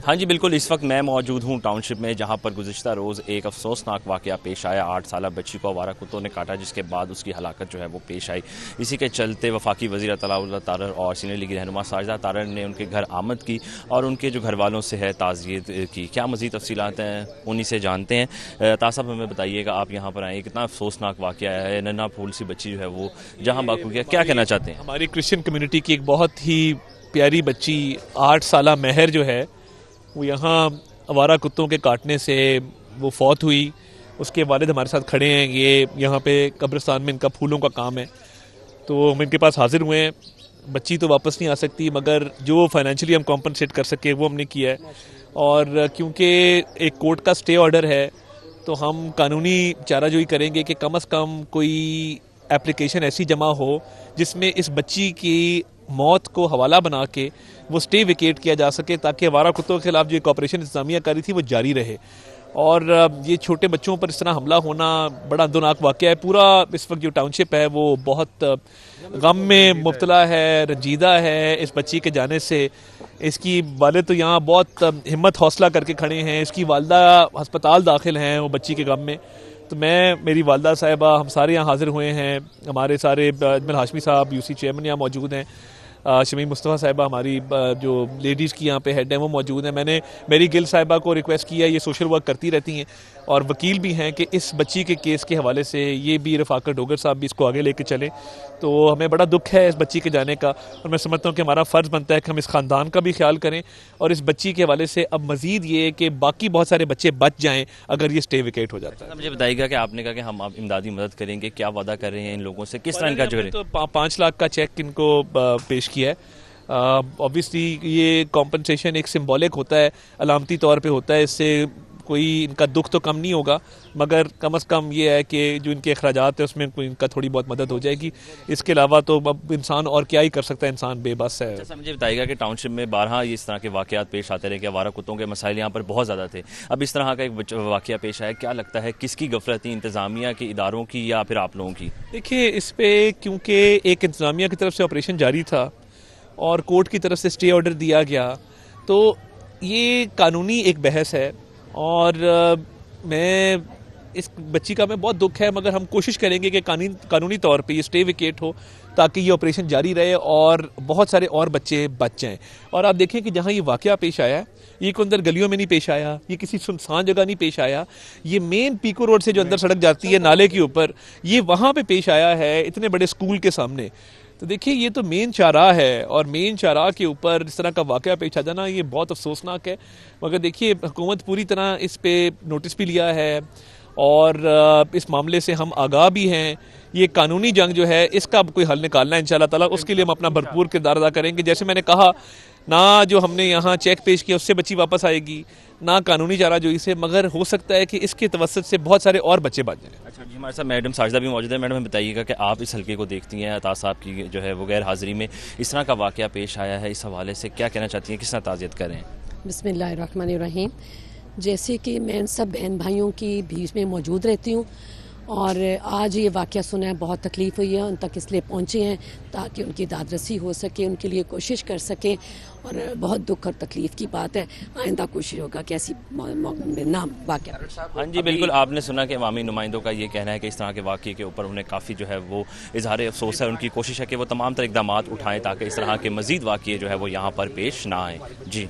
ہاں جی بالکل، اس وقت میں موجود ہوں ٹاؤن شپ میں، جہاں پر گزشتہ روز ایک افسوسناک واقعہ پیش آیا۔ 8 سالہ بچی کو آوارہ کتوں نے کاٹا، جس کے بعد اس کی ہلاکت جو ہے وہ پیش آئی۔ اسی کے چلتے وفاقی وزیر اطلاع اللہ تارڑ اور سینئر لیگی رہنما ساجدہ تارڑ نے ان کے گھر آمد کی اور ان کے جو گھر والوں سے ہے تعزیت کی۔ کیا مزید تفصیلات ہیں انہی سے جانتے ہیں۔ طاہر صاحب ہمیں بتائیے گا، آپ یہاں پر آئے، کتنا افسوسناک واقعہ ہے، ننھا پھول سی بچی جو ہے وہ جہاں باقو گیا، کیا کہنا چاہتے ہیں؟ ہماری کرسچن کمیونٹی کی ایک بہت ہی پیاری بچی 8 سالہ مہر جو ہے وہ یہاں آوارہ کتوں کے کاٹنے سے وہ فوت ہوئی۔ اس کے والد ہمارے ساتھ کھڑے ہیں، یہ یہاں پہ قبرستان میں ان کا پھولوں کا کام ہے، تو ہم ان کے پاس حاضر ہوئے ہیں۔ بچی تو واپس نہیں آ سکتی، مگر جو فائنینشلی ہم کمپنسیٹ کر سکے وہ ہم نے کیا ہے، اور کیونکہ ایک کورٹ کا سٹے آرڈر ہے تو ہم قانونی چارہ جوئی کریں گے کہ کم از کم کوئی اپلیکیشن ایسی جمع ہو جس میں اس بچی کی موت کو حوالہ بنا کے وہ سٹے ویکیٹ کیا جا سکے، تاکہ آوارہ کتوں کے خلاف جو ایک آپریشن انتظامیہ کاری تھی وہ جاری رہے۔ اور یہ چھوٹے بچوں پر اس طرح حملہ ہونا بڑا دردناک واقعہ ہے۔ پورا اس وقت جو ٹاؤن شپ ہے وہ بہت غم میں مبتلا ہے، رنجیدہ ہے اس بچی کے جانے سے۔ اس کی والد تو یہاں بہت ہمت حوصلہ کر کے کھڑے ہیں، اس کی والدہ ہسپتال داخل ہیں وہ بچی کے غم میں، تو میں، میری والدہ صاحبہ، ہم سارے یہاں حاضر ہوئے ہیں۔ ہمارے سارے اجمل ہاشمی صاحب یو سی چیئرمین یہاں موجود ہیں، شمیم مصطفیٰ صاحبہ ہماری جو لیڈیز کی یہاں پہ ہیڈ ہیں وہ موجود ہیں۔ میں نے میری گل صاحبہ کو ریکویسٹ کیا ہے، یہ سوشل ورک کرتی رہتی ہیں اور وکیل بھی ہیں، کہ اس بچی کے کیس کے حوالے سے یہ بھی رفاقت ڈوگر صاحب بھی اس کو آگے لے کے چلیں۔ تو ہمیں بڑا دکھ ہے اس بچی کے جانے کا، اور میں سمجھتا ہوں کہ ہمارا فرض بنتا ہے کہ ہم اس خاندان کا بھی خیال کریں، اور اس بچی کے حوالے سے اب مزید یہ کہ باقی بہت سارے بچے بچ جائیں اگر یہ سٹے ویکیٹ ہو جاتا ہے۔ مجھے بتائیے گا کہ آپ نے کہا کہ ہم اب امدادی مدد کریں گے، کیا وعدہ کر رہے ہیں ان لوگوں سے، کس طرح ان کا جو ہے؟ تو 5 لاکھ کا چیک ان کو پیش کیا ہے۔ obviously یہ کمپنسیشن ایک سمبولک ہوتا ہے، علامتی طور پہ ہوتا ہے، اس سے کوئی ان کا دکھ تو کم نہیں ہوگا، مگر کم از کم یہ ہے کہ جو ان کے اخراجات ہیں اس میں کوئی ان کا تھوڑی بہت مدد ہو جائے گی۔ اس کے علاوہ تو اب انسان اور کیا ہی کر سکتا ہے، انسان بے بس ہے۔ جیسا مجھے بتائیے گا کہ ٹاؤن شپ میں بارہا اس طرح کے واقعات پیش آتے رہے کہ آوارہ کتوں کے مسائل یہاں پر بہت زیادہ تھے، اب اس طرح کا ایک واقعہ پیش آیا، کیا لگتا ہے کس کی غفلت تھی، انتظامیہ کے اداروں کی یا پھر آپ لوگوں کی؟ دیکھیے، اس پہ کیونکہ ایک انتظامیہ کی طرف سے آپریشن جاری تھا اور کورٹ کی طرف سے سٹے آرڈر دیا گیا، تو یہ قانونی ایک بحث ہے، اور میں اس بچی کا میں بہت دکھ ہے، مگر ہم کوشش کریں گے کہ قانونی طور پہ یہ سٹے ویکیٹ ہو تاکہ یہ آپریشن جاری رہے اور بہت سارے اور بچے بچ جائیں۔ اور آپ دیکھیں کہ جہاں یہ واقعہ پیش آیا، یہ کوئی اندر گلیوں میں نہیں پیش آیا، یہ کسی سنسان جگہ نہیں پیش آیا، یہ مین پیکو روڈ سے جو اندر سڑک جاتی ہے نالے کے اوپر، یہ وہاں پہ پیش آیا ہے، اتنے بڑے اسکول کے سامنے۔ تو دیکھیے، یہ تو مین چوراہا ہے، اور مین چوراہے کے اوپر اس طرح کا واقعہ پیش آ جانا یہ بہت افسوسناک ہے، مگر دیکھیے حکومت پوری طرح اس پہ نوٹس بھی لیا ہے، اور اس معاملے سے ہم آگاہ بھی ہیں۔ یہ قانونی جنگ جو ہے اس کا کوئی حل نکالنا ہے انشاءاللہ تعالیٰ، اس کے لیے ہم اپنا بھرپور کردار ادا کریں گے۔ جیسے میں نے کہا، نہ جو ہم نے یہاں چیک پیش کیا اس سے بچی واپس آئے گی، نہ قانونی چارہ جوئی سے، مگر ہو سکتا ہے کہ اس کے توسط سے بہت سارے اور بچے بچ جائیں۔ اچھا جی، ہمارے ساتھ میڈم ساجدہ بھی موجود ہے۔ میڈم ہمیں بتائیے گا کہ آپ اس حلقے کو دیکھتی ہیں، عطا صاحب کی جو ہے وہ غیر حاضری میں اس طرح کا واقعہ پیش آیا ہے، اس حوالے سے کیا کہنا چاہتی ہیں، کس طرح تعزیت کر رہے ہیں؟ بسم اللہ الرحمن الرحیم۔ جیسے کہ میں ان سب بہن بھائیوں کی بیچ میں موجود رہتی ہوں، اور آج یہ واقعہ سنا ہے، بہت تکلیف ہوئی ہے، ان تک اس لیے پہنچے ہیں تاکہ ان کی داد رسی ہو سکے، ان کے لیے کوشش کر سکیں، اور بہت دکھ اور تکلیف کی بات ہے۔ آئندہ کوشش ہوگا کہ ایسی نہ واقعہ۔ ہاں جی بالکل، آپ نے سنا کہ عوامی نمائندوں کا یہ کہنا ہے کہ اس طرح کے واقعے کے اوپر انہیں کافی جو ہے وہ اظہار افسوس ہے، ان کی کوشش ہے کہ وہ تمام تر اقدامات اٹھائیں تاکہ اس طرح کے مزید واقعے جو ہے وہ یہاں پر پیش نہ آئیں۔ جی